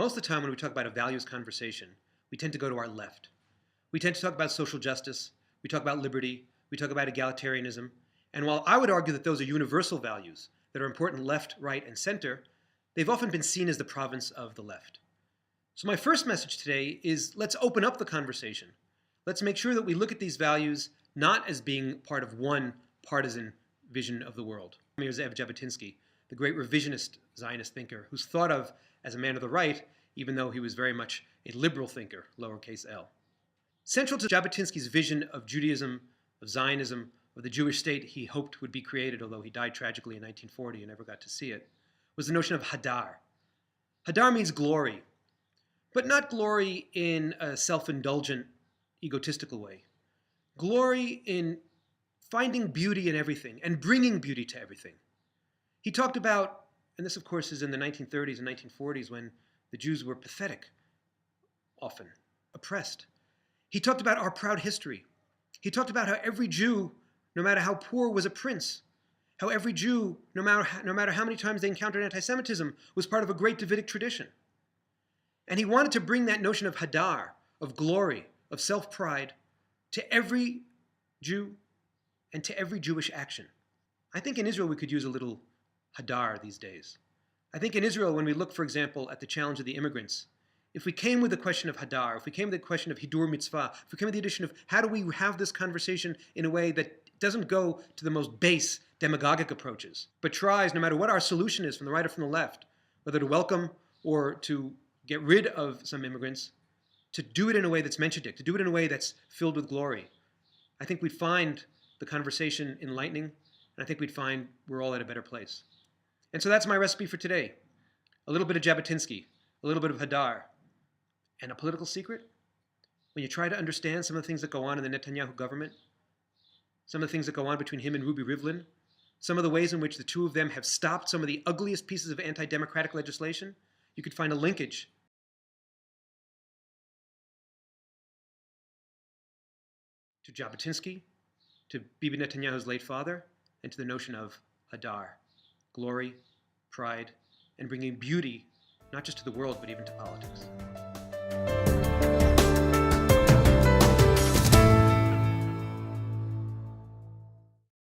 Most of the time when we talk about a values conversation, we tend to go to our left. We tend to talk about social justice, we talk about liberty, we talk about egalitarianism, and while I would argue that those are universal values that are important left, right, and center, they've often been seen as the province of the left. So my first message today is let's open up the conversation. Let's make sure that we look at these values not as being part of one partisan vision of the world. Ze'ev Jabotinsky, the great revisionist Zionist thinker, who's thought of as a man of the right, even though he was very much a liberal thinker, lowercase l. Central to Jabotinsky's vision of Judaism, of Zionism, of the Jewish state he hoped would be created, although he died tragically in 1940 and never got to see it, was the notion of hadar. Hadar means glory, but not glory in a self-indulgent, egotistical way. Glory in finding beauty in everything and bringing beauty to everything. He talked about, and this of course is in the 1930s and 1940s when the Jews were pathetic, often oppressed. He talked about our proud history. He talked about how every Jew, no matter how poor, was a prince. How every Jew, no matter how many times they encountered anti-Semitism, was part of a great Davidic tradition. And he wanted to bring that notion of hadar, of glory, of self-pride, to every Jew and to every Jewish action. I think in Israel we could use a little hadar these days. I think in Israel, when we look, for example, at the challenge of the immigrants, if we came with the question of hadar, if we came with the question of hidur mitzvah, if we came with the addition of how do we have this conversation in a way that doesn't go to the most base demagogic approaches, but tries, no matter what our solution is from the right or from the left, whether to welcome or to get rid of some immigrants, to do it in a way that's menschedick, to do it in a way that's filled with glory, I think we'd find the conversation enlightening, and I think we'd find we're all at a better place. And so that's my recipe for today. A little bit of Jabotinsky, a little bit of hadar, and a political secret. When you try to understand some of the things that go on in the Netanyahu government, some of the things that go on between him and Ruby Rivlin, some of the ways in which the two of them have stopped some of the ugliest pieces of anti-democratic legislation, you could find a linkage to Jabotinsky, to Bibi Netanyahu's late father, and to the notion of hadar, glory, pride, and bringing beauty not just to the world, but even to politics.